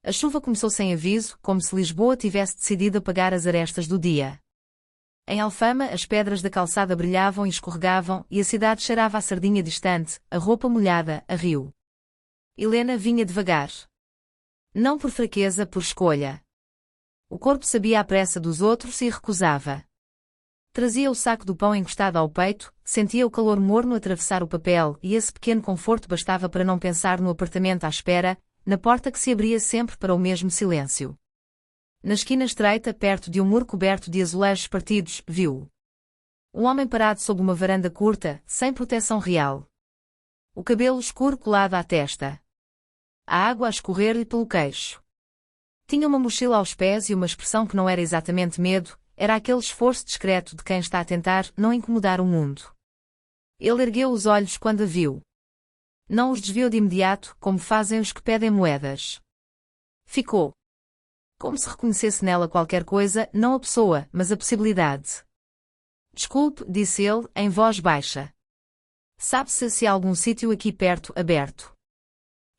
A chuva começou sem aviso, como se Lisboa tivesse decidido apagar as arestas do dia. Em Alfama, as pedras da calçada brilhavam e escorregavam, e a cidade cheirava a sardinha distante, a roupa molhada, a rio. Helena vinha devagar. Não por fraqueza, por escolha. O corpo sabia a pressa dos outros e recusava. Trazia o saco do pão encostado ao peito, sentia o calor morno atravessar o papel, e esse pequeno conforto bastava para não pensar no apartamento à espera, na porta que se abria sempre para o mesmo silêncio. Na esquina estreita, perto de um muro coberto de azulejos partidos, viu um homem parado sob uma varanda curta, sem proteção real. O cabelo escuro colado à testa. A água a escorrer-lhe pelo queixo. Tinha uma mochila aos pés e uma expressão que não era exatamente medo, era aquele esforço discreto de quem está a tentar não incomodar o mundo. Ele ergueu os olhos quando a viu. Não os desviou de imediato, como fazem os que pedem moedas. Ficou. Como se reconhecesse nela qualquer coisa, não a pessoa, mas a possibilidade. Desculpe, disse ele, em voz baixa. Sabe-se se há algum sítio aqui perto, aberto?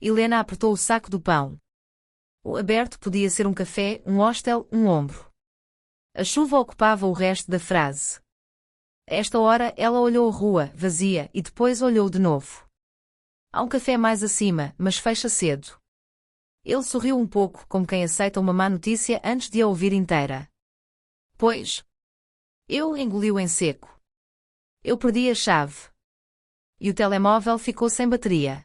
Helena apertou o saco do pão. O aberto podia ser um café, um hostel, um ombro. A chuva ocupava o resto da frase. A esta hora, ela olhou a rua, vazia, e depois olhou de novo. Há um café mais acima, mas fecha cedo. Ele sorriu um pouco, como quem aceita uma má notícia antes de a ouvir inteira. Pois. Eu engoliu em seco. Eu perdi a chave. E o telemóvel ficou sem bateria.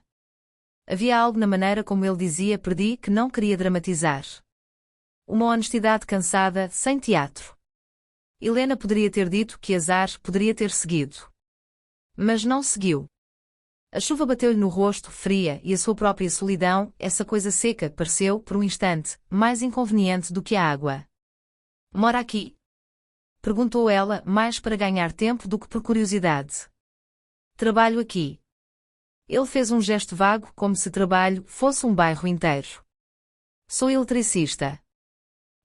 Havia algo na maneira como ele dizia perdi que não queria dramatizar. Uma honestidade cansada, sem teatro. Helena poderia ter dito que azar, poderia ter seguido. Mas não seguiu. A chuva bateu-lhe no rosto, fria, e a sua própria solidão, essa coisa seca, pareceu, por um instante, mais inconveniente do que a água. Mora aqui? Perguntou ela, mais para ganhar tempo do que por curiosidade. Trabalho aqui. Ele fez um gesto vago, como se trabalho fosse um bairro inteiro. Sou eletricista.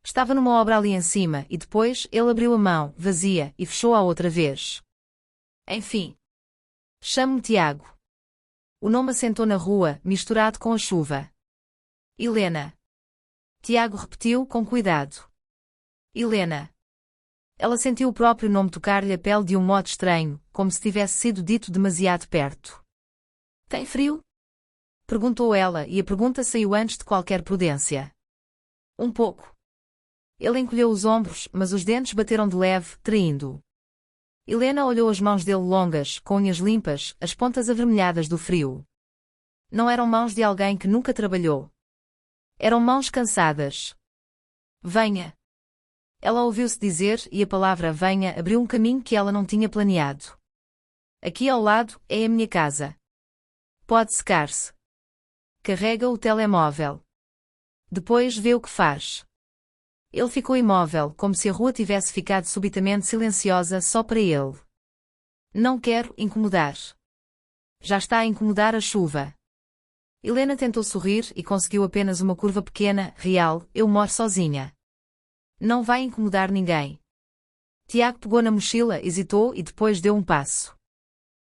Estava numa obra ali em cima, e depois ele abriu a mão, vazia, e fechou-a outra vez. Enfim. Chamo-me Tiago. O nome assentou na rua, misturado com a chuva. Helena. Tiago repetiu com cuidado. Helena. Ela sentiu o próprio nome tocar-lhe a pele de um modo estranho, como se tivesse sido dito demasiado perto. Tem frio? Perguntou ela, e a pergunta saiu antes de qualquer prudência. Um pouco. Ele encolheu os ombros, mas os dentes bateram de leve, traindo-o. Helena olhou as mãos dele longas, com unhas limpas, as pontas avermelhadas do frio. Não eram mãos de alguém que nunca trabalhou. Eram mãos cansadas. Venha. Ela ouviu-se dizer, e a palavra venha abriu um caminho que ela não tinha planeado. Aqui ao lado, é a minha casa. Pode secar-se. Carrega o telemóvel. Depois vê o que faz. Ele ficou imóvel, como se a rua tivesse ficado subitamente silenciosa só para ele. Não quero incomodar. Já está a incomodar a chuva. Helena tentou sorrir e conseguiu apenas uma curva pequena, real, eu moro sozinha. Não vai incomodar ninguém. Tiago pegou na mochila, hesitou e depois deu um passo.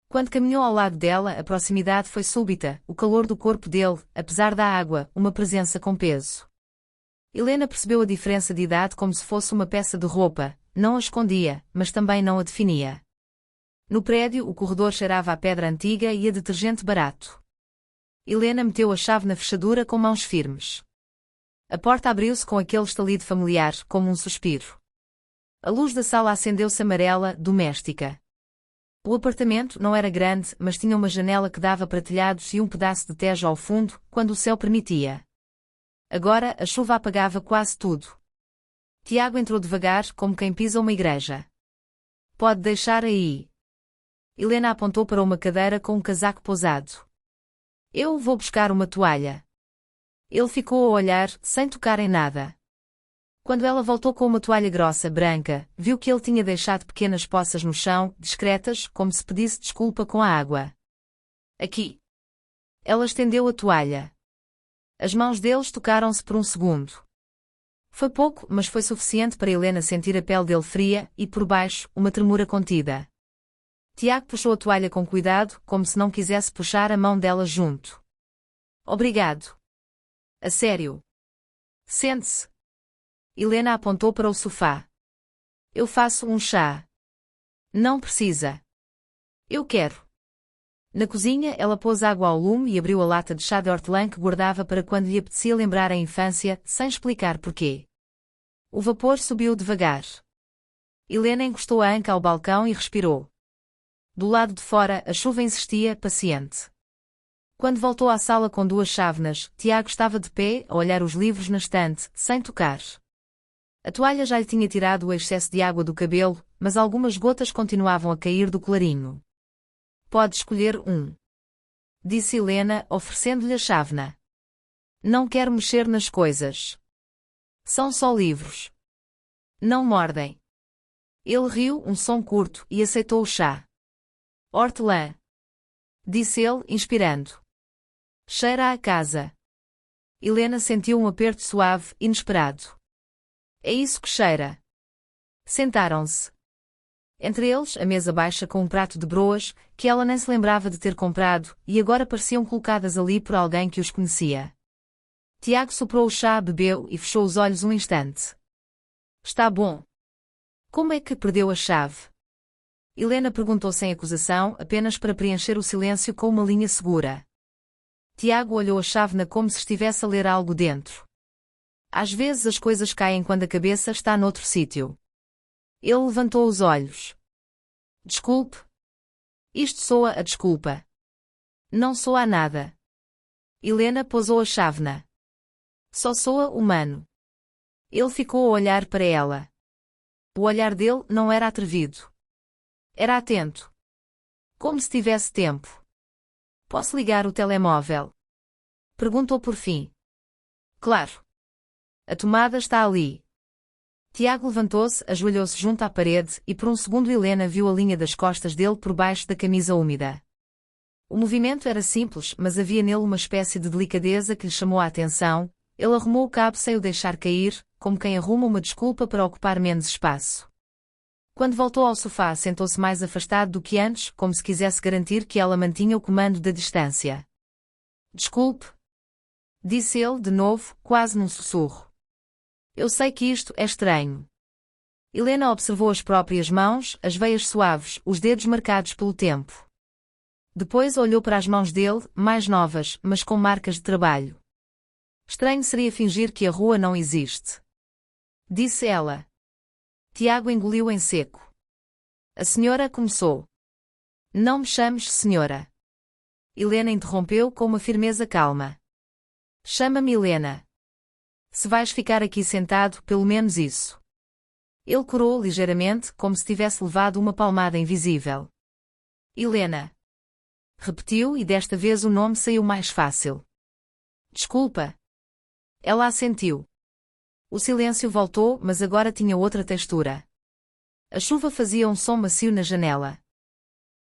Quando caminhou ao lado dela, a proximidade foi súbita, o calor do corpo dele, apesar da água, uma presença com peso. Helena percebeu a diferença de idade como se fosse uma peça de roupa, não a escondia, mas também não a definia. No prédio, o corredor cheirava a pedra antiga e a detergente barato. Helena meteu a chave na fechadura com mãos firmes. A porta abriu-se com aquele estalido familiar, como um suspiro. A luz da sala acendeu-se amarela, doméstica. O apartamento não era grande, mas tinha uma janela que dava para telhados e um pedaço de tejo ao fundo, quando o céu permitia. Agora, a chuva apagava quase tudo. Tiago entrou devagar, como quem pisa uma igreja. Pode deixar aí. Helena apontou para uma cadeira com um casaco pousado. Eu vou buscar uma toalha. Ele ficou a olhar, sem tocar em nada. Quando ela voltou com uma toalha grossa, branca, viu que ele tinha deixado pequenas poças no chão, discretas, como se pedisse desculpa com a água. Aqui. Ela estendeu a toalha. As mãos deles tocaram-se por um segundo. Foi pouco, mas foi suficiente para Helena sentir a pele dele fria, e por baixo, uma tremura contida. Tiago puxou a toalha com cuidado, como se não quisesse puxar a mão dela junto. Obrigado. A sério. Sente-se. Helena apontou para o sofá. Eu faço um chá. Não precisa. Eu quero. Na cozinha, ela pôs água ao lume e abriu a lata de chá de hortelã que guardava para quando lhe apetecia lembrar a infância, sem explicar porquê. O vapor subiu devagar. Helena encostou a anca ao balcão e respirou. Do lado de fora, a chuva insistia, paciente. Quando voltou à sala com duas chávenas, Tiago estava de pé, a olhar os livros na estante, sem tocar. A toalha já lhe tinha tirado o excesso de água do cabelo, mas algumas gotas continuavam a cair do colarinho. Pode escolher um, disse Helena, oferecendo-lhe a chávena. Não quero mexer nas coisas. São só livros. Não mordem. Ele riu, um som curto, e aceitou o chá. Hortelã, disse ele, inspirando. Cheira a casa. Helena sentiu um aperto suave, inesperado. É isso que cheira. Sentaram-se. Entre eles, a mesa baixa com um prato de broas, que ela nem se lembrava de ter comprado, e agora pareciam colocadas ali por alguém que os conhecia. Tiago soprou o chá, bebeu e fechou os olhos um instante. Está bom. Como é que perdeu a chave? Helena perguntou sem acusação, apenas para preencher o silêncio com uma linha segura. Tiago olhou a chávena como se estivesse a ler algo dentro. Às vezes as coisas caem quando a cabeça está noutro sítio. Ele levantou os olhos. Desculpe. Isto soa a desculpa. Não soa a nada. Helena pousou a chávena. Só soa humano. Ele ficou a olhar para ela. O olhar dele não era atrevido. Era atento. Como se tivesse tempo. Posso ligar o telemóvel? Perguntou por fim. Claro. A tomada está ali. Tiago levantou-se, ajoelhou-se junto à parede e por um segundo Helena viu a linha das costas dele por baixo da camisa úmida. O movimento era simples, mas havia nele uma espécie de delicadeza que lhe chamou a atenção. Ele arrumou o cabo sem o deixar cair, como quem arruma uma desculpa para ocupar menos espaço. Quando voltou ao sofá, sentou-se mais afastado do que antes, como se quisesse garantir que ela mantinha o comando da distância. Desculpe, disse ele de novo, quase num sussurro. Eu sei que isto é estranho. Helena observou as próprias mãos, as veias suaves, os dedos marcados pelo tempo. Depois olhou para as mãos dele, mais novas, mas com marcas de trabalho. Estranho seria fingir que a rua não existe. Disse ela. Tiago engoliu em seco. A senhora começou. Não me chames senhora. Helena interrompeu com uma firmeza calma. Chama-me Helena. Se vais ficar aqui sentado, pelo menos isso. Ele corou ligeiramente, como se tivesse levado uma palmada invisível. Helena. Repetiu e desta vez o nome saiu mais fácil. Desculpa. Ela assentiu. O silêncio voltou, mas agora tinha outra textura. A chuva fazia um som macio na janela.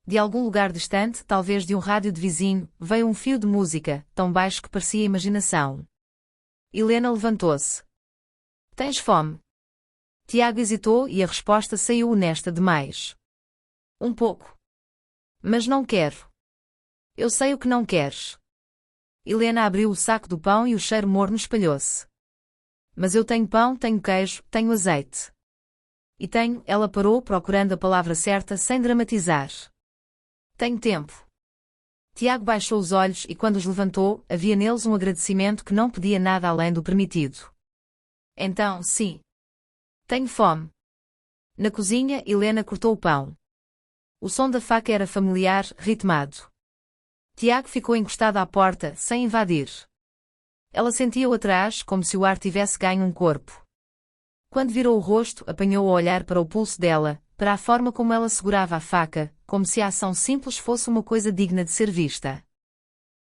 De algum lugar distante, talvez de um rádio de vizinho, veio um fio de música, tão baixo que parecia imaginação. Helena levantou-se. Tens fome? Tiago hesitou e a resposta saiu honesta demais. Um pouco. Mas não quero. Eu sei o que não queres. Helena abriu o saco do pão e o cheiro morno espalhou-se. Mas eu tenho pão, tenho queijo, tenho azeite. E tenho, ela parou procurando a palavra certa sem dramatizar. Tenho tempo. Tiago baixou os olhos e quando os levantou, havia neles um agradecimento que não pedia nada além do permitido. Então, sim. Tenho fome. Na cozinha, Helena cortou o pão. O som da faca era familiar, ritmado. Tiago ficou encostado à porta, sem invadir. Ela sentia-o atrás, como se o ar tivesse ganho um corpo. Quando virou o rosto, apanhou a olhar para o pulso dela, para a forma como ela segurava a faca, como se a ação simples fosse uma coisa digna de ser vista.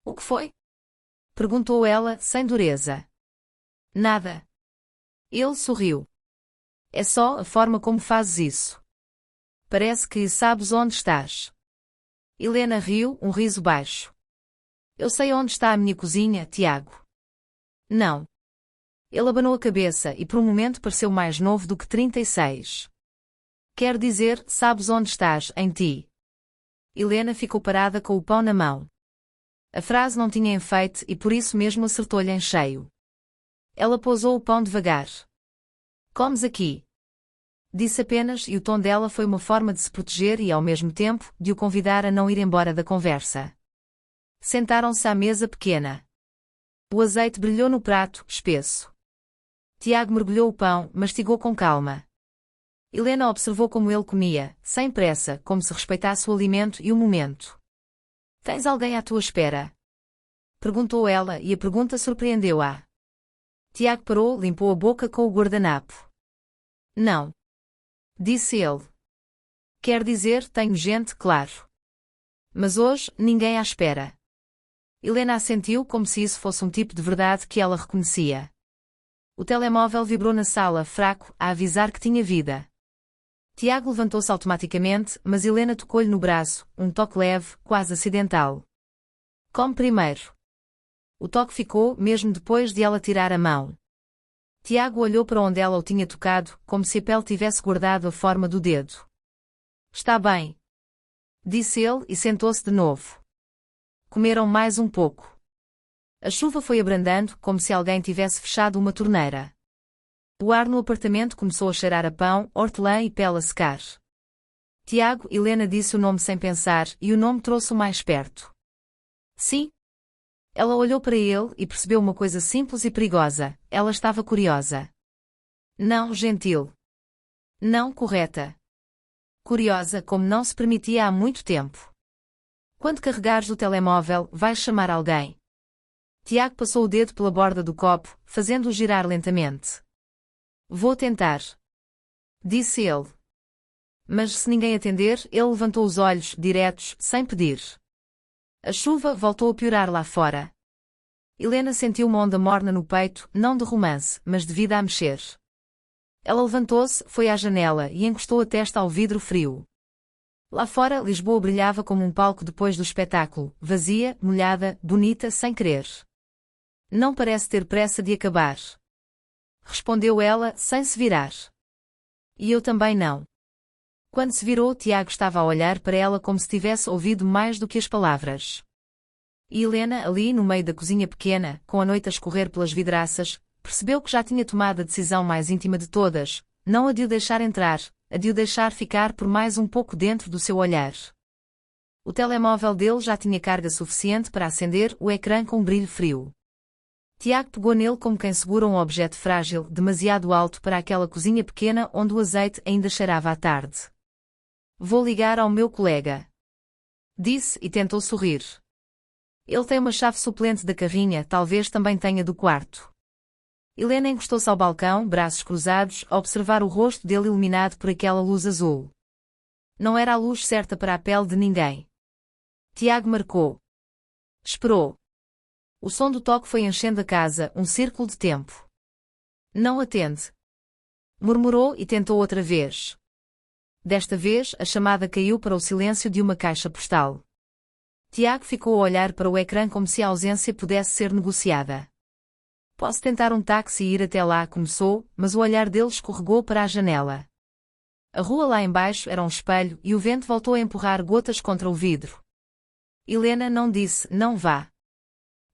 O que foi? Perguntou ela, sem dureza. Nada. Ele sorriu. É só a forma como fazes isso. Parece que sabes onde estás. Helena riu, um riso baixo. Eu sei onde está a minha cozinha, Tiago. Não. Ele abanou a cabeça e por um momento pareceu mais novo do que 36. Quer dizer, sabes onde estás, em ti. Helena ficou parada com o pão na mão. A frase não tinha enfeite e por isso mesmo acertou-lhe em cheio. Ela pousou o pão devagar. Comes aqui. Disse apenas e o tom dela foi uma forma de se proteger e ao mesmo tempo, de o convidar a não ir embora da conversa. Sentaram-se à mesa pequena. O azeite brilhou no prato, espesso. Tiago mergulhou o pão, mastigou com calma. Helena observou como ele comia, sem pressa, como se respeitasse o alimento e o momento. Tens alguém à tua espera? Perguntou ela e a pergunta surpreendeu-a. Tiago parou, limpou a boca com o guardanapo. Não. Disse ele. Quer dizer, tenho gente, claro. Mas hoje, ninguém à espera. Helena assentiu como se isso fosse um tipo de verdade que ela reconhecia. O telemóvel vibrou na sala, fraco, a avisar que tinha vida. Tiago levantou-se automaticamente, mas Helena tocou-lhe no braço, um toque leve, quase acidental. Come primeiro. O toque ficou, mesmo depois de ela tirar a mão. Tiago olhou para onde ela o tinha tocado, como se a pele tivesse guardado a forma do dedo. Está bem. Disse ele e sentou-se de novo. Comeram mais um pouco. A chuva foi abrandando, como se alguém tivesse fechado uma torneira. O ar no apartamento começou a cheirar a pão, hortelã e pele a secar. Tiago, Helena disse o nome sem pensar, e o nome trouxe-o mais perto. Sim. Ela olhou para ele e percebeu uma coisa simples e perigosa. Ela estava curiosa. Não gentil. Não correta. Curiosa como não se permitia há muito tempo. Quando carregares o telemóvel, vais chamar alguém. Tiago passou o dedo pela borda do copo, fazendo-o girar lentamente. Vou tentar. Disse ele. Mas se ninguém atender, ele levantou os olhos, diretos, sem pedir. A chuva voltou a piorar lá fora. Helena sentiu uma onda morna no peito, não de romance, mas de vida a mexer. Ela levantou-se, foi à janela e encostou a testa ao vidro frio. Lá fora, Lisboa brilhava como um palco depois do espetáculo, vazia, molhada, bonita, sem querer. Não parece ter pressa de acabar. Respondeu ela, sem se virar. E eu também não. Quando se virou, Tiago estava a olhar para ela como se tivesse ouvido mais do que as palavras. E Helena, ali no meio da cozinha pequena, com a noite a escorrer pelas vidraças, percebeu que já tinha tomado a decisão mais íntima de todas, não a de o deixar entrar, a de o deixar ficar por mais um pouco dentro do seu olhar. O telemóvel dele já tinha carga suficiente para acender o ecrã com um brilho frio. Tiago pegou nele como quem segura um objeto frágil, demasiado alto para aquela cozinha pequena onde o azeite ainda cheirava à tarde. Vou ligar ao meu colega. Disse e tentou sorrir. Ele tem uma chave suplente da carrinha, talvez também tenha do quarto. Helena encostou-se ao balcão, braços cruzados, a observar o rosto dele iluminado por aquela luz azul. Não era a luz certa para a pele de ninguém. Tiago marcou. Esperou. O som do toque foi enchendo a casa, um círculo de tempo. Não atende. Murmurou e tentou outra vez. Desta vez, a chamada caiu para o silêncio de uma caixa postal. Tiago ficou a olhar para o ecrã como se a ausência pudesse ser negociada. Posso tentar um táxi e ir até lá, começou, mas o olhar dele escorregou para a janela. A rua lá embaixo era um espelho e o vento voltou a empurrar gotas contra o vidro. Helena não disse, não vá.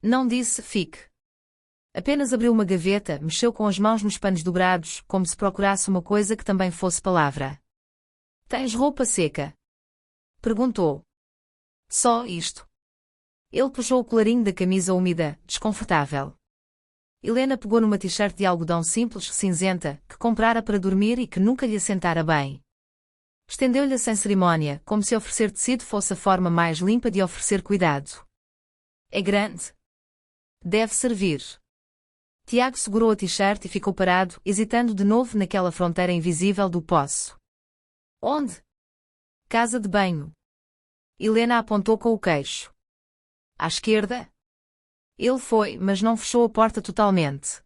Não disse, fique. Apenas abriu uma gaveta, mexeu com as mãos nos panos dobrados, como se procurasse uma coisa que também fosse palavra. Tens roupa seca? Perguntou. Só isto. Ele puxou o colarinho da camisa úmida, desconfortável. Helena pegou numa t-shirt de algodão simples, cinzenta, que comprara para dormir e que nunca lhe assentara bem. Estendeu-lhe sem cerimónia, como se oferecer tecido fosse a forma mais limpa de oferecer cuidado. É grande. Deve servir. Tiago segurou a t-shirt e ficou parado, hesitando de novo naquela fronteira invisível do poço. Onde? Casa de banho. Helena apontou com o queixo. À esquerda? Ele foi, mas não fechou a porta totalmente.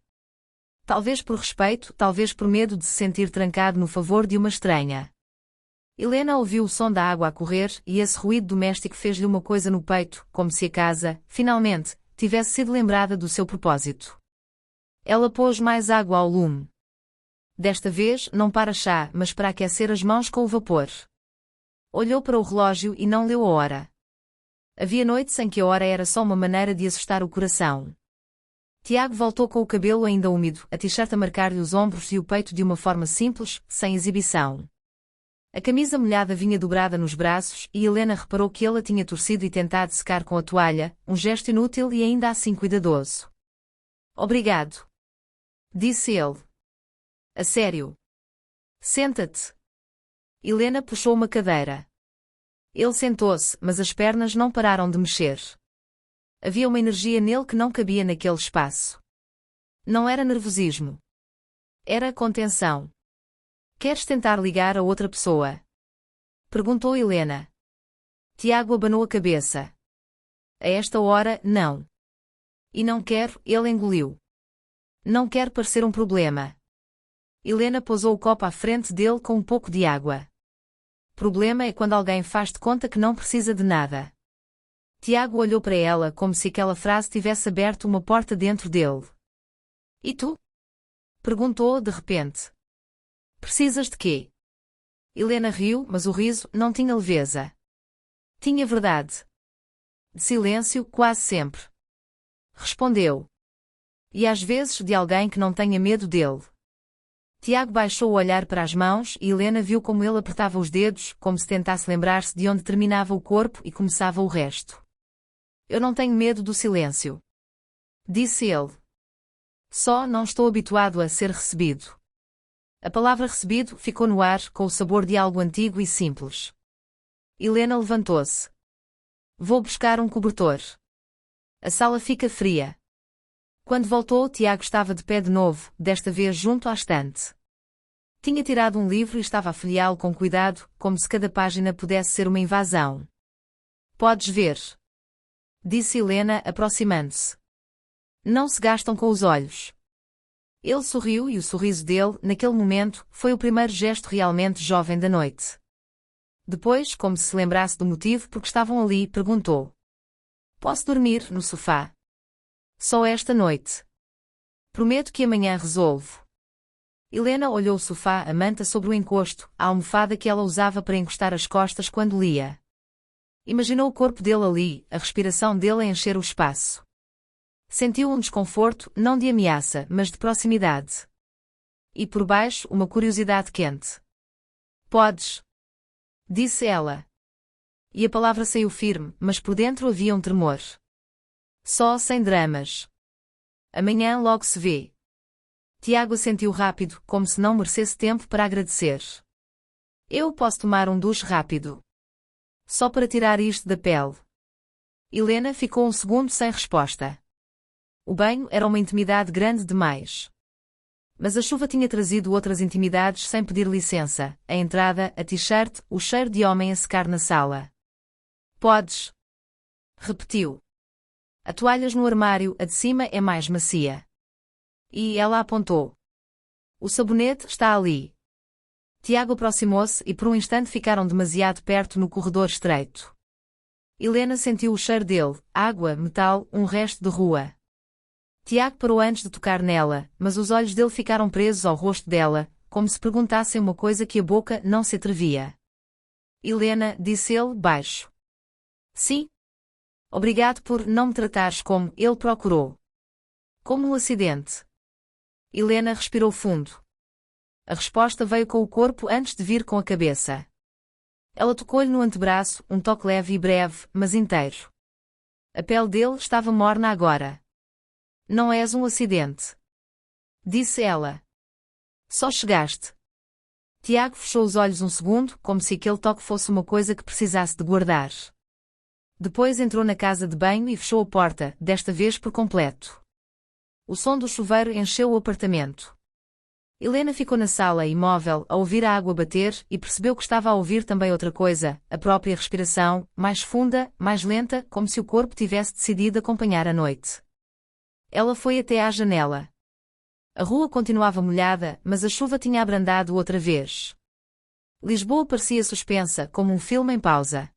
Talvez por respeito, talvez por medo de se sentir trancado no favor de uma estranha. Helena ouviu o som da água a correr e esse ruído doméstico fez-lhe uma coisa no peito, como se a casa, finalmente, tivesse sido lembrada do seu propósito. Ela pôs mais água ao lume. Desta vez, não para chá, mas para aquecer as mãos com o vapor. Olhou para o relógio e não leu a hora. Havia noites em que a hora era só uma maneira de assustar o coração. Tiago voltou com o cabelo ainda úmido, a t-shirt a marcar-lhe os ombros e o peito de uma forma simples, sem exibição. A camisa molhada vinha dobrada nos braços e Helena reparou que ele a tinha torcido e tentado secar com a toalha, um gesto inútil e ainda assim cuidadoso. Obrigado, disse ele. A sério. Senta-te. Helena puxou uma cadeira. Ele sentou-se, mas as pernas não pararam de mexer. Havia uma energia nele que não cabia naquele espaço. Não era nervosismo. Era contenção. Queres tentar ligar a outra pessoa? Perguntou Helena. Tiago abanou a cabeça. A esta hora, não. E não quero, ele engoliu. Não quero parecer um problema. Helena pousou o copo à frente dele com um pouco de água. Problema é quando alguém faz de conta que não precisa de nada. Tiago olhou para ela como se aquela frase tivesse aberto uma porta dentro dele. E tu? Perguntou de repente. Precisas de quê? Helena riu, mas o riso não tinha leveza. Tinha verdade. De silêncio, quase sempre. Respondeu. E às vezes de alguém que não tenha medo dele. Tiago baixou o olhar para as mãos e Helena viu como ele apertava os dedos, como se tentasse lembrar-se de onde terminava o corpo e começava o resto. Eu não tenho medo do silêncio. Disse ele. Só não estou habituado a ser recebido. A palavra recebido ficou no ar com o sabor de algo antigo e simples. Helena levantou-se. Vou buscar um cobertor. A sala fica fria. Quando voltou, Tiago estava de pé de novo, desta vez junto à estante. Tinha tirado um livro e estava a folheá-lo com cuidado, como se cada página pudesse ser uma invasão. Podes ver. Disse Helena, aproximando-se. Não se gastam com os olhos. Ele sorriu e o sorriso dele, naquele momento, foi o primeiro gesto realmente jovem da noite. Depois, como se lembrasse do motivo por que estavam ali, perguntou. Posso dormir no sofá? Só esta noite. Prometo que amanhã resolvo. Helena olhou o sofá, a manta sobre o encosto, a almofada que ela usava para encostar as costas quando lia. Imaginou o corpo dele ali, a respiração dele a encher o espaço. Sentiu um desconforto, não de ameaça, mas de proximidade. E por baixo, uma curiosidade quente. Podes? Disse ela. E a palavra saiu firme, mas por dentro havia um tremor. Só sem dramas. Amanhã logo se vê. Tiago assentiu rápido, como se não merecesse tempo para agradecer. Eu posso tomar um duche rápido. Só para tirar isto da pele. Helena ficou um segundo sem resposta. O banho era uma intimidade grande demais. Mas a chuva tinha trazido outras intimidades sem pedir licença, a entrada, a t-shirt, o cheiro de homem a secar na sala. Podes? Repetiu. A toalhas no armário, a de cima é mais macia. E ela apontou. O sabonete está ali. Tiago aproximou-se e por um instante ficaram demasiado perto no corredor estreito. Helena sentiu o cheiro dele, água, metal, um resto de rua. Tiago parou antes de tocar nela, mas os olhos dele ficaram presos ao rosto dela, como se perguntassem uma coisa que a boca não se atrevia. Helena, disse ele, baixo. Sim. Obrigado por não me tratares como ele procurou. Como um acidente. Helena respirou fundo. A resposta veio com o corpo antes de vir com a cabeça. Ela tocou-lhe no antebraço, um toque leve e breve, mas inteiro. A pele dele estava morna agora. Não és um acidente. Disse ela. Só chegaste. Tiago fechou os olhos um segundo, como se aquele toque fosse uma coisa que precisasse de guardar. Depois entrou na casa de banho e fechou a porta, desta vez por completo. O som do chuveiro encheu o apartamento. Helena ficou na sala imóvel, a ouvir a água bater, e percebeu que estava a ouvir também outra coisa, a própria respiração, mais funda, mais lenta, como se o corpo tivesse decidido acompanhar a noite. Ela foi até à janela. A rua continuava molhada, mas a chuva tinha abrandado outra vez. Lisboa parecia suspensa, como um filme em pausa.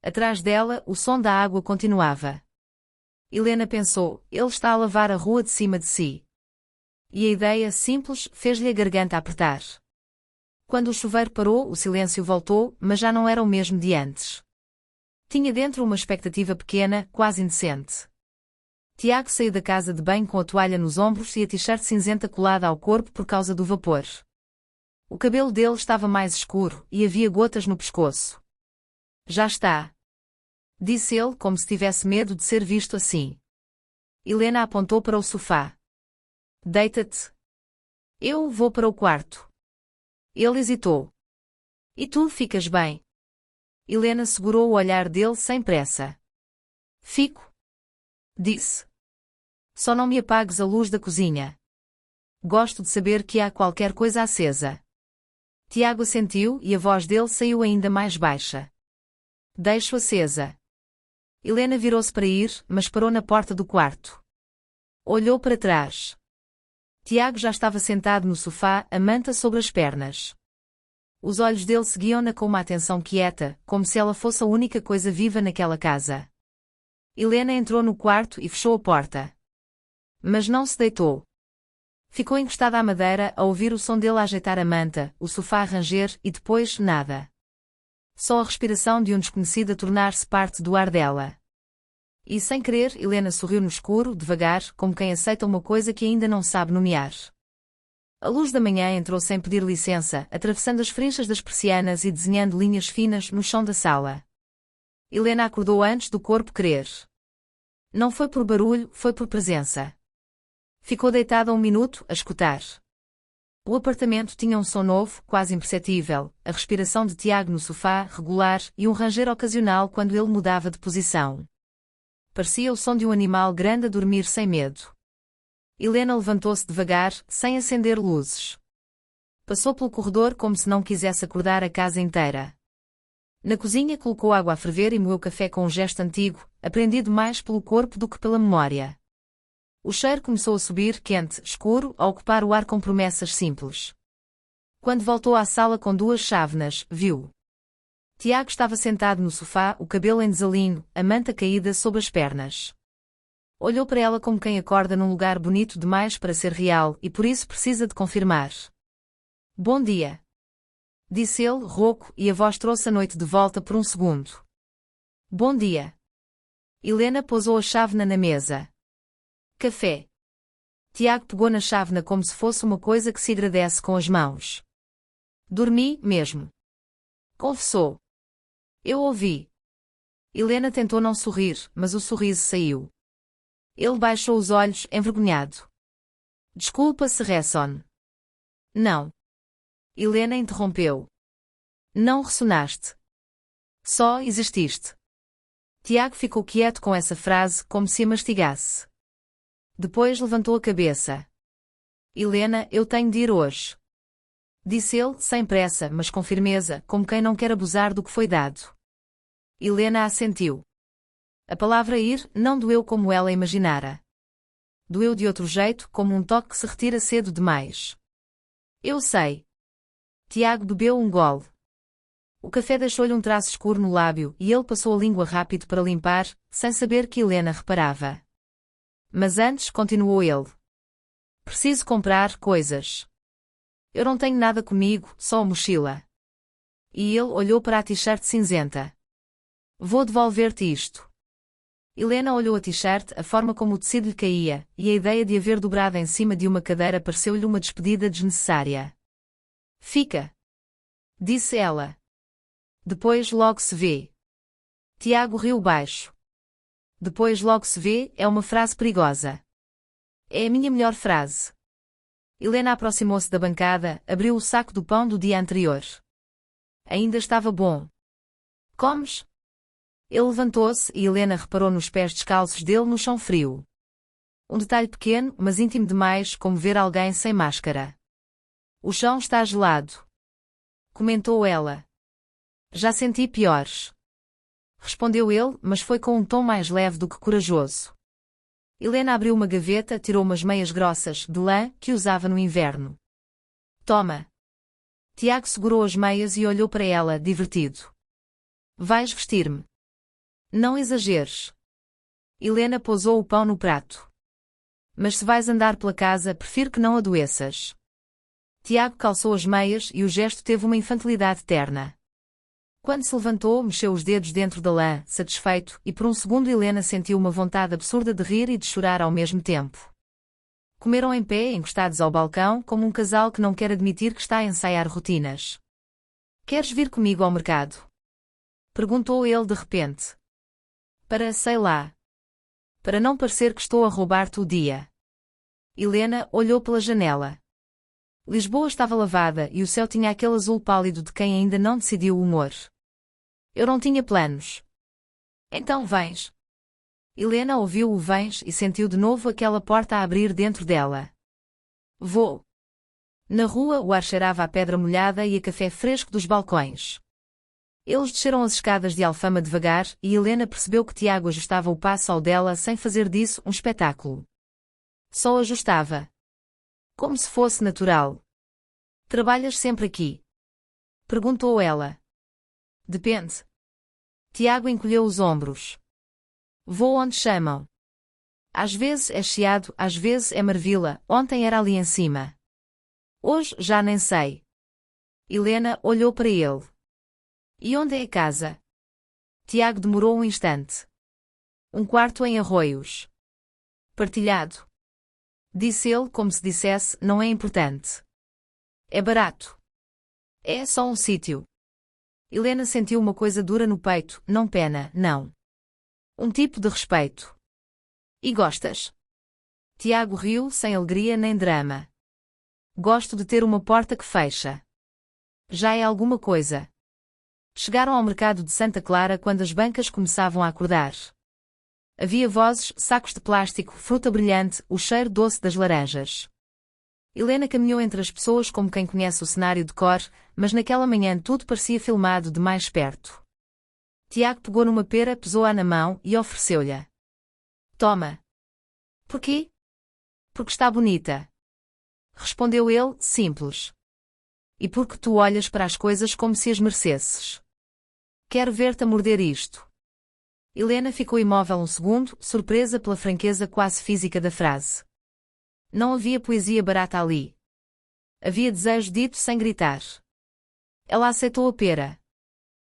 Atrás dela, o som da água continuava. Helena pensou, ele está a lavar a rua de cima de si. E a ideia simples fez-lhe a garganta apertar. Quando o chuveiro parou, o silêncio voltou, mas já não era o mesmo de antes. Tinha dentro uma expectativa pequena, quase indecente. Tiago saiu da casa de banho com a toalha nos ombros e a t-shirt cinzenta colada ao corpo por causa do vapor. O cabelo dele estava mais escuro e havia gotas no pescoço. Já está, disse ele como se tivesse medo de ser visto assim. Helena apontou para o sofá. Deita-te. Eu vou para o quarto. Ele hesitou. E tu ficas bem? Helena segurou o olhar dele sem pressa. Fico, disse. Só não me apagues a luz da cozinha. Gosto de saber que há qualquer coisa acesa. Tiago assentiu e a voz dele saiu ainda mais baixa. Deixo acesa. Helena virou-se para ir, mas parou na porta do quarto. Olhou para trás. Tiago já estava sentado no sofá, a manta sobre as pernas. Os olhos dele seguiam-na com uma atenção quieta, como se ela fosse a única coisa viva naquela casa. Helena entrou no quarto e fechou a porta. Mas não se deitou. Ficou encostada à madeira a ouvir o som dele ajeitar a manta, o sofá a ranger e depois nada. Só a respiração de um desconhecido a tornar-se parte do ar dela. E sem querer, Helena sorriu no escuro, devagar, como quem aceita uma coisa que ainda não sabe nomear. A luz da manhã entrou sem pedir licença, atravessando as frinchas das persianas e desenhando linhas finas no chão da sala. Helena acordou antes do corpo querer. Não foi por barulho, foi por presença. Ficou deitada um minuto, a escutar. O apartamento tinha um som novo, quase imperceptível, a respiração de Tiago no sofá, regular, e um ranger ocasional quando ele mudava de posição. Parecia o som de um animal grande a dormir sem medo. Helena levantou-se devagar, sem acender luzes. Passou pelo corredor como se não quisesse acordar a casa inteira. Na cozinha colocou água a ferver e moeu café com um gesto antigo, aprendido mais pelo corpo do que pela memória. O cheiro começou a subir, quente, escuro, a ocupar o ar com promessas simples. Quando voltou à sala com duas chávenas, viu. Tiago estava sentado no sofá, o cabelo em desalinho, a manta caída sob as pernas. Olhou para ela como quem acorda num lugar bonito demais para ser real e por isso precisa de confirmar. Bom dia, disse ele, rouco, e a voz trouxe a noite de volta por um segundo. Bom dia. Helena pousou a chávena na mesa. Café. Tiago pegou na chávena como se fosse uma coisa que se agradece com as mãos. Dormi, mesmo. Confessou. Eu ouvi. Helena tentou não sorrir, mas o sorriso saiu. Ele baixou os olhos, envergonhado. Desculpa, Serresson. Não. Helena interrompeu. Não ressonaste. Só exististe. Tiago ficou quieto com essa frase, como se a mastigasse. Depois levantou a cabeça. Helena, eu tenho de ir hoje. Disse ele, sem pressa, mas com firmeza, como quem não quer abusar do que foi dado. Helena assentiu. A palavra ir não doeu como ela imaginara. Doeu de outro jeito, como um toque que se retira cedo demais. Eu sei. Tiago bebeu um gole. O café deixou-lhe um traço escuro no lábio e ele passou a língua rápido para limpar, sem saber que Helena reparava. Mas antes, continuou ele. Preciso comprar coisas. Eu não tenho nada comigo, só a mochila. E ele olhou para a t-shirt cinzenta. Vou devolver-te isto. Helena olhou a t-shirt, a forma como o tecido lhe caía, e a ideia de haver dobrado em cima de uma cadeira pareceu-lhe uma despedida desnecessária. Fica, disse ela. Depois logo se vê. Tiago riu baixo. Depois logo se vê é uma frase perigosa. É a minha melhor frase. Helena aproximou-se da bancada, abriu o saco do pão do dia anterior. Ainda estava bom. Comes? Ele levantou-se e Helena reparou nos pés descalços dele no chão frio. Um detalhe pequeno, mas íntimo demais, como ver alguém sem máscara. O chão está gelado. Comentou ela. Já senti piores. Respondeu ele, mas foi com um tom mais leve do que corajoso. Helena abriu uma gaveta, tirou umas meias grossas, de lã, que usava no inverno. Toma. Tiago segurou as meias e olhou para ela, divertido. Vais vestir-me. Não exageres. Helena pousou o pão no prato. Mas se vais andar pela casa, prefiro que não adoeças. Tiago calçou as meias e o gesto teve uma infantilidade terna. Quando se levantou, mexeu os dedos dentro da lã, satisfeito, e por um segundo Helena sentiu uma vontade absurda de rir e de chorar ao mesmo tempo. Comeram em pé, encostados ao balcão, como um casal que não quer admitir que está a ensaiar rotinas. Queres vir comigo ao mercado? Perguntou ele de repente. Sei lá. Para não parecer que estou a roubar-te o dia. Helena olhou pela janela. Lisboa estava lavada e o céu tinha aquele azul pálido de quem ainda não decidiu o humor. Eu não tinha planos. Então vens. Helena ouviu o vens e sentiu de novo aquela porta a abrir dentro dela. Vou. Na rua o ar cheirava a pedra molhada e a café fresco dos balcões. Eles desceram as escadas de Alfama devagar e Helena percebeu que Tiago ajustava o passo ao dela sem fazer disso um espetáculo. Só ajustava. Como se fosse natural. Trabalhas sempre aqui? Perguntou ela. Depende. Tiago encolheu os ombros. Vou onde chamam. Às vezes é Chiado, às vezes é Marvila, ontem era ali em cima. Hoje já nem sei. Helena olhou para ele. E onde é a casa? Tiago demorou um instante. Um quarto em Arroios. Partilhado. Disse ele como se dissesse, não é importante. É barato. É só um sítio. Helena sentiu uma coisa dura no peito, não pena, não. Um tipo de respeito. E gostas? Tiago riu sem alegria nem drama. Gosto de ter uma porta que fecha. Já é alguma coisa. Chegaram ao mercado de Santa Clara quando as bancas começavam a acordar. Havia vozes, sacos de plástico, fruta brilhante, o cheiro doce das laranjas. Helena caminhou entre as pessoas como quem conhece o cenário de cor, mas naquela manhã tudo parecia filmado de mais perto. Tiago pegou numa pera, pesou-a na mão e ofereceu-lhe. Toma. Porquê? Porque está bonita. Respondeu ele, simples. E porque tu olhas para as coisas como se as merecesses. Quero ver-te a morder isto. Helena ficou imóvel um segundo, surpresa pela franqueza quase física da frase. Não havia poesia barata ali. Havia desejo dito sem gritar. Ela aceitou a pera.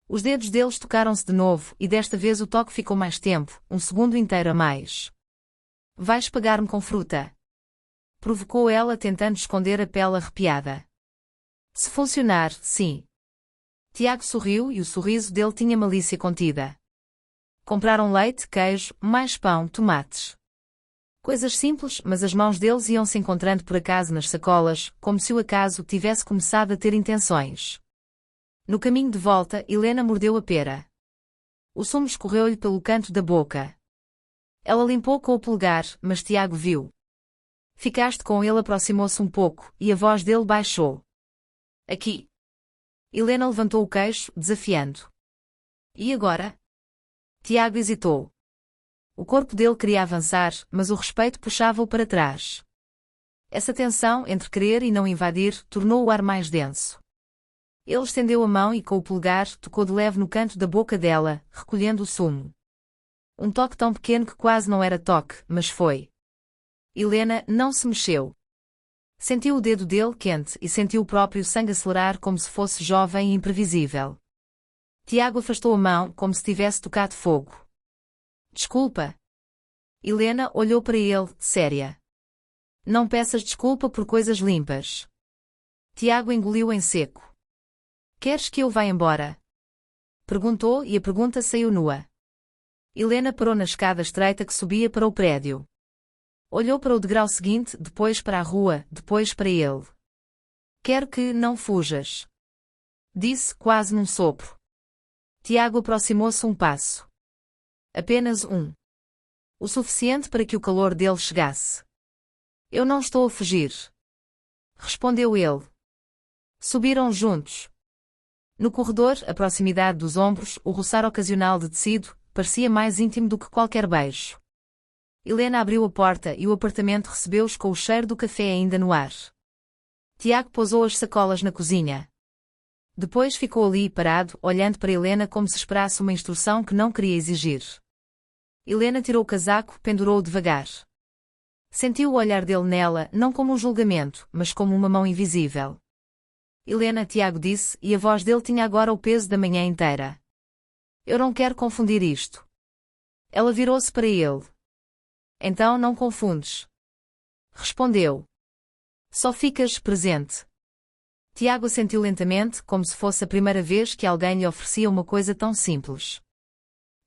Os dedos deles tocaram-se de novo e desta vez o toque ficou mais tempo, um segundo inteiro a mais. Vais pagar-me com fruta? Provocou ela tentando esconder a pele arrepiada. Se funcionar, sim. Tiago sorriu e o sorriso dele tinha malícia contida. Compraram leite, queijo, mais pão, tomates. Coisas simples, mas as mãos deles iam se encontrando por acaso nas sacolas, como se o acaso tivesse começado a ter intenções. No caminho de volta, Helena mordeu a pera. O sumo escorreu-lhe pelo canto da boca. Ela limpou com o polegar, mas Tiago viu. Ficaste com ele, aproximou-se um pouco, e a voz dele baixou. Aqui. Helena levantou o queixo, desafiando. E agora? Tiago hesitou. O corpo dele queria avançar, mas o respeito puxava-o para trás. Essa tensão entre querer e não invadir tornou o ar mais denso. Ele estendeu a mão e com o polegar tocou de leve no canto da boca dela, recolhendo o sumo. Um toque tão pequeno que quase não era toque, mas foi. Helena não se mexeu. Sentiu o dedo dele quente e sentiu o próprio sangue acelerar como se fosse jovem e imprevisível. Tiago afastou a mão como se tivesse tocado fogo. Desculpa. Helena olhou para ele, séria. Não peças desculpa por coisas limpas. Tiago engoliu em seco. Queres que eu vá embora? Perguntou e a pergunta saiu nua. Helena parou na escada estreita que subia para o prédio. Olhou para o degrau seguinte, depois para a rua, depois para ele. Quero que não fujas. Disse quase num sopro. Tiago aproximou-se um passo. Apenas um. O suficiente para que o calor dele chegasse. Eu não estou a fugir. Respondeu ele. Subiram juntos. No corredor, a proximidade dos ombros, o roçar ocasional de tecido, parecia mais íntimo do que qualquer beijo. Helena abriu a porta e o apartamento recebeu-os com o cheiro do café ainda no ar. Tiago pousou as sacolas na cozinha. Depois ficou ali parado, olhando para Helena como se esperasse uma instrução que não queria exigir. Helena tirou o casaco, pendurou-o devagar. Sentiu o olhar dele nela, não como um julgamento, mas como uma mão invisível. Helena, Tiago disse, e a voz dele tinha agora o peso da manhã inteira. Eu não quero confundir isto. Ela virou-se para ele. Então não confundes. Respondeu. Só ficas presente. Tiago assentiu lentamente, como se fosse a primeira vez que alguém lhe oferecia uma coisa tão simples.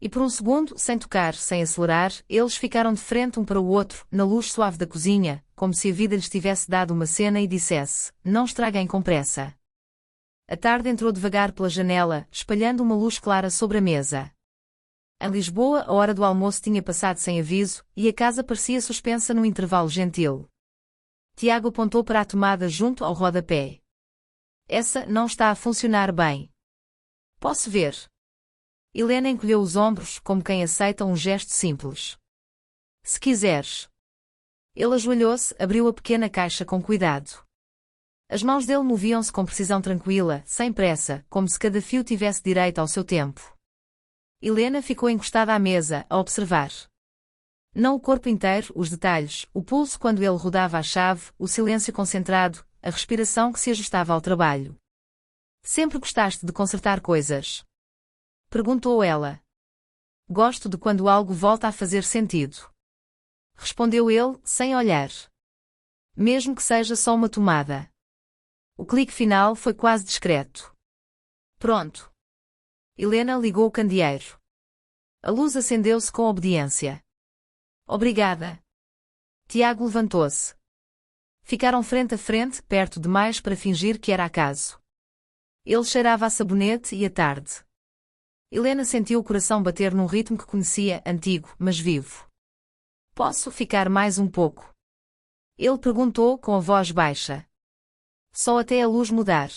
E por um segundo, sem tocar, sem acelerar, eles ficaram de frente um para o outro, na luz suave da cozinha, como se a vida lhes tivesse dado uma cena e dissesse: não estraguem com pressa. A tarde entrou devagar pela janela, espalhando uma luz clara sobre a mesa. Em Lisboa, a hora do almoço tinha passado sem aviso, e a casa parecia suspensa num intervalo gentil. Tiago apontou para a tomada junto ao rodapé. Essa não está a funcionar bem. Posso ver? Helena encolheu os ombros, como quem aceita um gesto simples. Se quiseres. Ele ajoelhou-se, abriu a pequena caixa com cuidado. As mãos dele moviam-se com precisão tranquila, sem pressa, como se cada fio tivesse direito ao seu tempo. Helena ficou encostada à mesa, a observar. Não o corpo inteiro, os detalhes, o pulso quando ele rodava a chave, o silêncio concentrado, a respiração que se ajustava ao trabalho. Sempre gostaste de consertar coisas? Perguntou ela. Gosto de quando algo volta a fazer sentido. Respondeu ele, sem olhar. Mesmo que seja só uma tomada. O clique final foi quase discreto. Pronto. Helena ligou o candeeiro. A luz acendeu-se com obediência. Obrigada. Tiago levantou-se. Ficaram frente a frente, perto demais para fingir que era acaso. Ele cheirava a sabonete e a tarde. Helena sentiu o coração bater num ritmo que conhecia, antigo, mas vivo. Posso ficar mais um pouco? Ele perguntou com a voz baixa. Só até a luz mudar.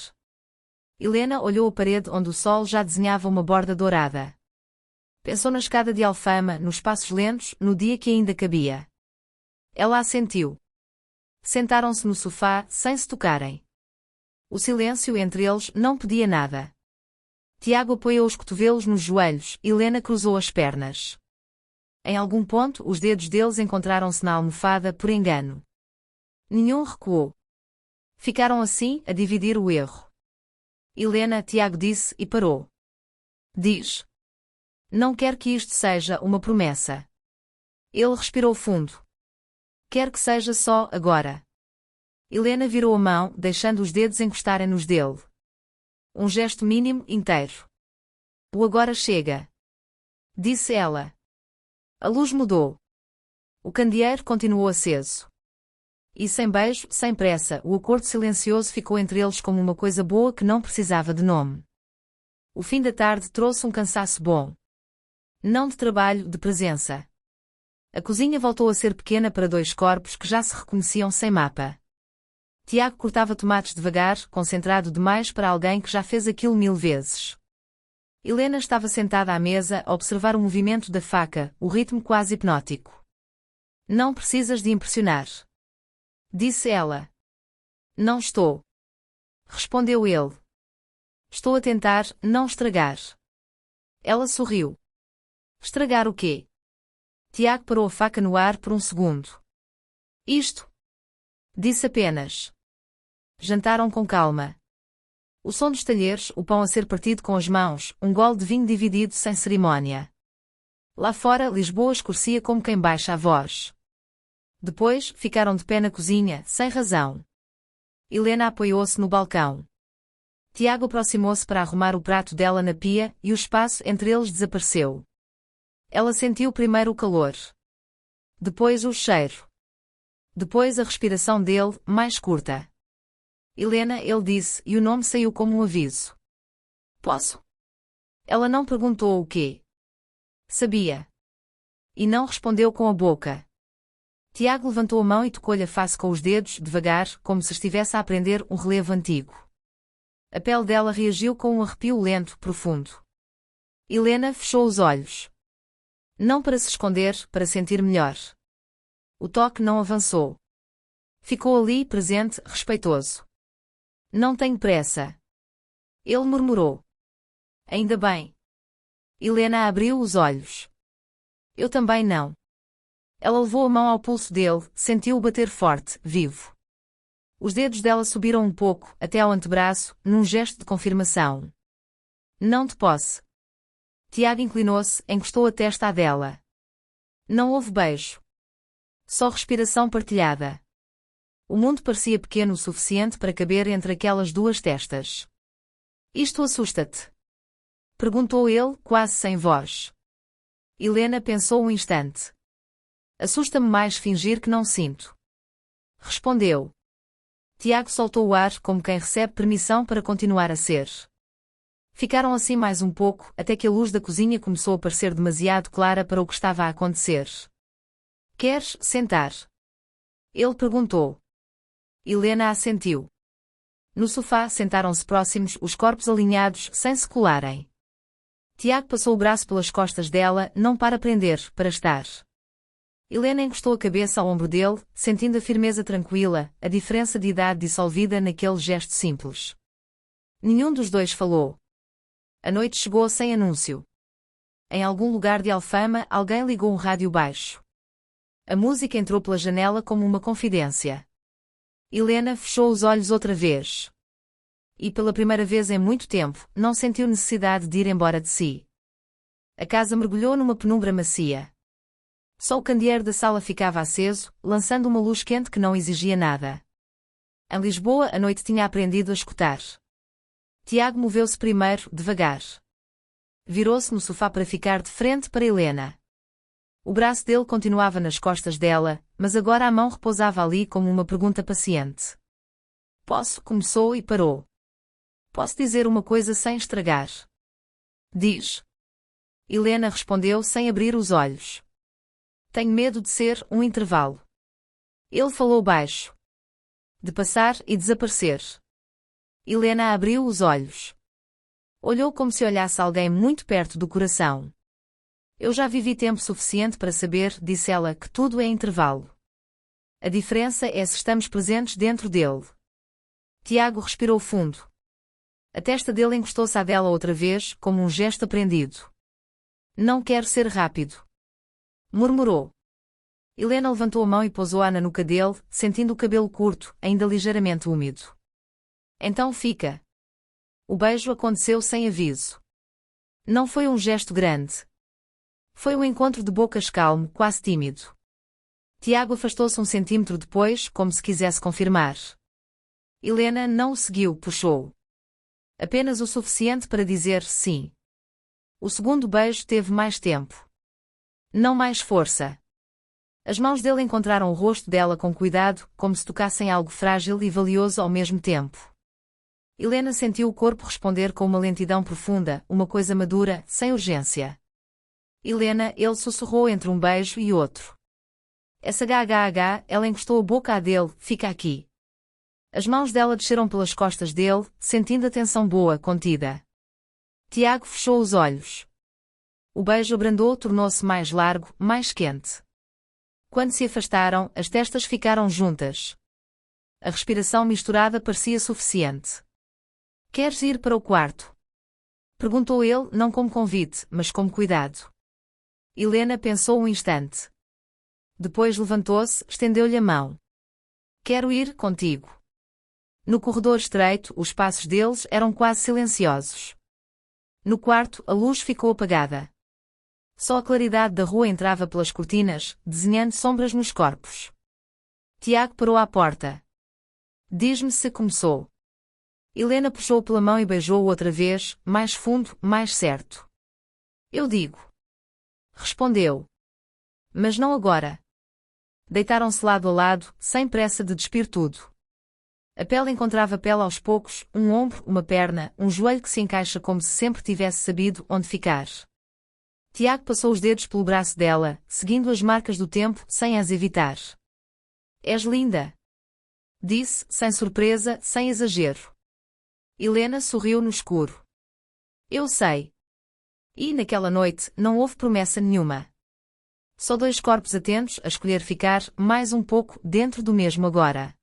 Helena olhou a parede onde o sol já desenhava uma borda dourada. Pensou na escada de Alfama, nos passos lentos, no dia que ainda cabia. Ela assentiu. Sentaram-se no sofá, sem se tocarem. O silêncio entre eles não pedia nada. Tiago apoiou os cotovelos nos joelhos, Helena cruzou as pernas. Em algum ponto, os dedos deles encontraram-se na almofada por engano. Nenhum recuou. Ficaram assim, a dividir o erro. Helena, Tiago disse e parou. Diz. Não quer que isto seja uma promessa. Ele respirou fundo. Quer que seja só agora. Helena virou a mão, deixando os dedos encostarem nos dele. Um gesto mínimo, inteiro. O agora chega. Disse ela. A luz mudou. O candeeiro continuou aceso. E sem beijo, sem pressa, o acordo silencioso ficou entre eles como uma coisa boa que não precisava de nome. O fim da tarde trouxe um cansaço bom. Não de trabalho, de presença. A cozinha voltou a ser pequena para dois corpos que já se reconheciam sem mapa. Tiago cortava tomates devagar, concentrado demais para alguém que já fez aquilo 1000 vezes. Helena estava sentada à mesa a observar o movimento da faca, o ritmo quase hipnótico. Não precisas de impressionar. Disse ela. Não estou. Respondeu ele. Estou a tentar não estragar. Ela sorriu. Estragar o quê? Tiago parou a faca no ar por um segundo. Isto. Disse apenas. Jantaram com calma. O som dos talheres, o pão a ser partido com as mãos, um gole de vinho dividido sem cerimónia. Lá fora, Lisboa escurecia como quem baixa a voz. Depois, ficaram de pé na cozinha, sem razão. Helena apoiou-se no balcão. Tiago aproximou-se para arrumar o prato dela na pia, e o espaço entre eles desapareceu. Ela sentiu primeiro o calor. Depois o cheiro. Depois a respiração dele, mais curta. Helena, ele disse, e o nome saiu como um aviso. Posso? Ela não perguntou o quê. Sabia. E não respondeu com a boca. Tiago levantou a mão e tocou-lhe a face com os dedos, devagar, como se estivesse a aprender um relevo antigo. A pele dela reagiu com um arrepio lento, profundo. Helena fechou os olhos. Não para se esconder, para sentir melhor. O toque não avançou. Ficou ali, presente, respeitoso. Não tenho pressa. Ele murmurou. Ainda bem. Helena abriu os olhos. Eu também não. Ela levou a mão ao pulso dele, sentiu-o bater forte, vivo. Os dedos dela subiram um pouco, até ao antebraço, num gesto de confirmação. Não te posso. Tiago inclinou-se, encostou a testa à dela. Não houve beijo. Só respiração partilhada. O mundo parecia pequeno o suficiente para caber entre aquelas duas testas. Isto assusta-te? Perguntou ele, quase sem voz. Helena pensou um instante. Assusta-me mais fingir que não sinto. Respondeu. Tiago soltou o ar como quem recebe permissão para continuar a ser. Ficaram assim mais um pouco, até que a luz da cozinha começou a parecer demasiado clara para o que estava a acontecer. Queres sentar? Ele perguntou. Helena assentiu. No sofá sentaram-se próximos, os corpos alinhados, sem se colarem. Tiago passou o braço pelas costas dela, não para prender, para estar. Helena encostou a cabeça ao ombro dele, sentindo a firmeza tranquila, a diferença de idade dissolvida naquele gesto simples. Nenhum dos dois falou. A noite chegou sem anúncio. Em algum lugar de Alfama, alguém ligou um rádio baixo. A música entrou pela janela como uma confidência. Helena fechou os olhos outra vez. E pela primeira vez em muito tempo, não sentiu necessidade de ir embora de si. A casa mergulhou numa penumbra macia. Só o candeeiro da sala ficava aceso, lançando uma luz quente que não exigia nada. Em Lisboa a noite tinha aprendido a escutar. Tiago moveu-se primeiro, devagar. Virou-se no sofá para ficar de frente para Helena. O braço dele continuava nas costas dela, mas agora a mão repousava ali como uma pergunta paciente. Posso? Começou e parou. Posso dizer uma coisa sem estragar? Diz. Helena respondeu sem abrir os olhos. Tenho medo de ser um intervalo. Ele falou baixo. De passar e desaparecer. Helena abriu os olhos. Olhou como se olhasse alguém muito perto do coração. Eu já vivi tempo suficiente para saber, disse ela, que tudo é intervalo. A diferença é se estamos presentes dentro dele. Tiago respirou fundo. A testa dele encostou-se à dela outra vez, como um gesto aprendido. Não quero ser rápido. Murmurou. Helena levantou a mão e pousou-a na nuca dele, sentindo o cabelo curto, ainda ligeiramente úmido. Então fica. O beijo aconteceu sem aviso. Não foi um gesto grande. Foi um encontro de bocas calmo, quase tímido. Tiago afastou-se 1 centímetro depois, como se quisesse confirmar. Helena não o seguiu, puxou. Apenas o suficiente para dizer sim. O segundo beijo teve mais tempo. Não mais força. As mãos dele encontraram o rosto dela com cuidado, como se tocassem algo frágil e valioso ao mesmo tempo. Helena sentiu o corpo responder com uma lentidão profunda, uma coisa madura, sem urgência. Helena, ele sussurrou entre um beijo e outro. SHH, ela encostou a boca à dele, fica aqui. As mãos dela desceram pelas costas dele, sentindo a tensão boa, contida. Tiago fechou os olhos. O beijo abrandou, tornou-se mais largo, mais quente. Quando se afastaram, as testas ficaram juntas. A respiração misturada parecia suficiente. Queres ir para o quarto? Perguntou ele, não como convite, mas como cuidado. Helena pensou um instante. Depois levantou-se, estendeu-lhe a mão. Quero ir contigo. No corredor estreito, os passos deles eram quase silenciosos. No quarto, a luz ficou apagada. Só a claridade da rua entrava pelas cortinas, desenhando sombras nos corpos. Tiago parou à porta. Diz-me se começou. Helena puxou pela mão e beijou-o outra vez, mais fundo, mais certo. Eu digo. Respondeu. Mas não agora. Deitaram-se lado a lado, sem pressa de despir tudo. A pele encontrava pele aos poucos, um ombro, uma perna, um joelho que se encaixa como se sempre tivesse sabido onde ficar. Tiago passou os dedos pelo braço dela, seguindo as marcas do tempo, sem as evitar. És linda. Disse, sem surpresa, sem exagero. Helena sorriu no escuro. Eu sei. E, naquela noite, não houve promessa nenhuma. Só dois corpos atentos a escolher ficar, mais um pouco, dentro do mesmo agora.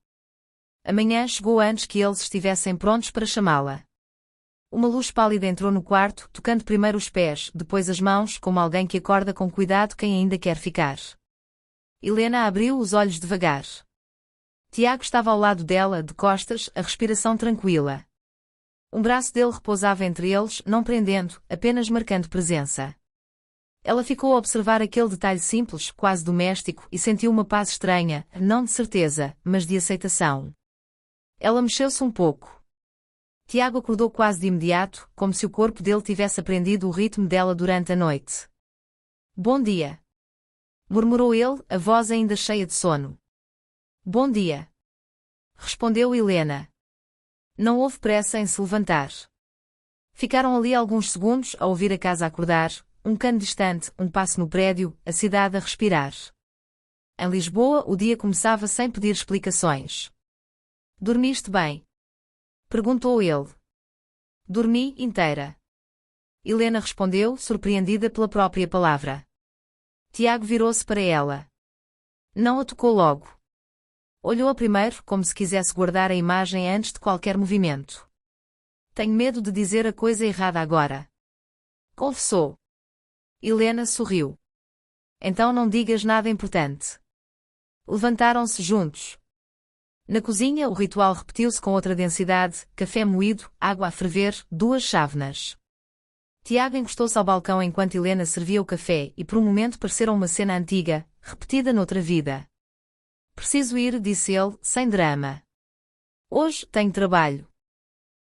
A manhã chegou antes que eles estivessem prontos para chamá-la. Uma luz pálida entrou no quarto, tocando primeiro os pés, depois as mãos, como alguém que acorda com cuidado quem ainda quer ficar. Helena abriu os olhos devagar. Tiago estava ao lado dela, de costas, a respiração tranquila. Um braço dele repousava entre eles, não prendendo, apenas marcando presença. Ela ficou a observar aquele detalhe simples, quase doméstico, e sentiu uma paz estranha, não de certeza, mas de aceitação. Ela mexeu-se um pouco. Tiago acordou quase de imediato, como se o corpo dele tivesse aprendido o ritmo dela durante a noite. Bom dia, murmurou ele, a voz ainda cheia de sono. Bom dia, respondeu Helena. Não houve pressa em se levantar. Ficaram ali alguns segundos a ouvir a casa acordar, um cano distante, um passo no prédio, a cidade a respirar. Em Lisboa, o dia começava sem pedir explicações. Dormiste bem? Perguntou ele. Dormi inteira. Helena respondeu, surpreendida pela própria palavra. Tiago virou-se para ela. Não a tocou logo. Olhou-a primeiro, como se quisesse guardar a imagem antes de qualquer movimento. Tenho medo de dizer a coisa errada agora. Confessou. Helena sorriu. Então não digas nada importante. Levantaram-se juntos. Na cozinha o ritual repetiu-se com outra densidade, café moído, água a ferver, 2 chávenas. Tiago encostou-se ao balcão enquanto Helena servia o café e por um momento parecera uma cena antiga, repetida noutra vida. Preciso ir, disse ele, sem drama. Hoje tenho trabalho.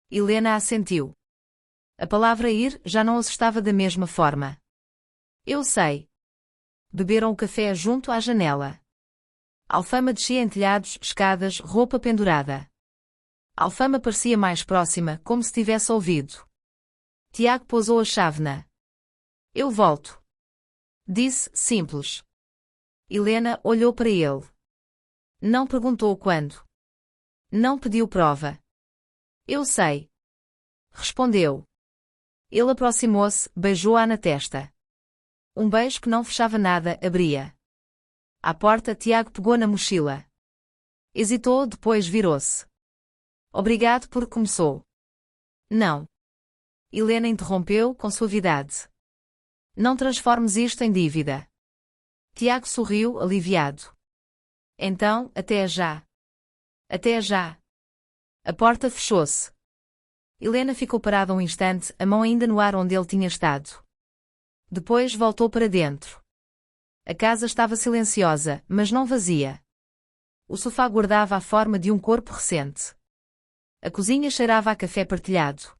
Helena assentiu. A palavra ir já não assustava da mesma forma. Eu sei. Beberam o café junto à janela. Alfama descia em telhados, escadas, roupa pendurada. Alfama parecia mais próxima, como se tivesse ouvido. Tiago pousou a chávena. Eu volto. Disse, simples. Helena olhou para ele. Não perguntou quando. Não pediu prova. Eu sei. Respondeu. Ele aproximou-se, beijou-a na testa. Um beijo que não fechava nada, abria. À porta, Tiago pegou na mochila. Hesitou, depois virou-se. Obrigado por começou. Não. Helena interrompeu com suavidade. Não transformes isto em dívida. Tiago sorriu, aliviado. Então, até já. Até já. A porta fechou-se. Helena ficou parada um instante, a mão ainda no ar onde ele tinha estado. Depois voltou para dentro. A casa estava silenciosa, mas não vazia. O sofá guardava a forma de um corpo recente. A cozinha cheirava a café partilhado.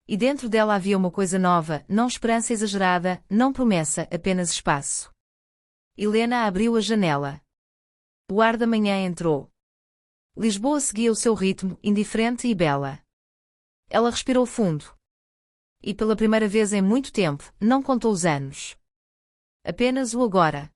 E dentro dela havia uma coisa nova, não esperança exagerada, não promessa, apenas espaço. Helena abriu a janela. O ar da manhã entrou. Lisboa seguia o seu ritmo, indiferente e bela. Ela respirou fundo. E pela primeira vez em muito tempo, não contou os anos. Apenas o agora.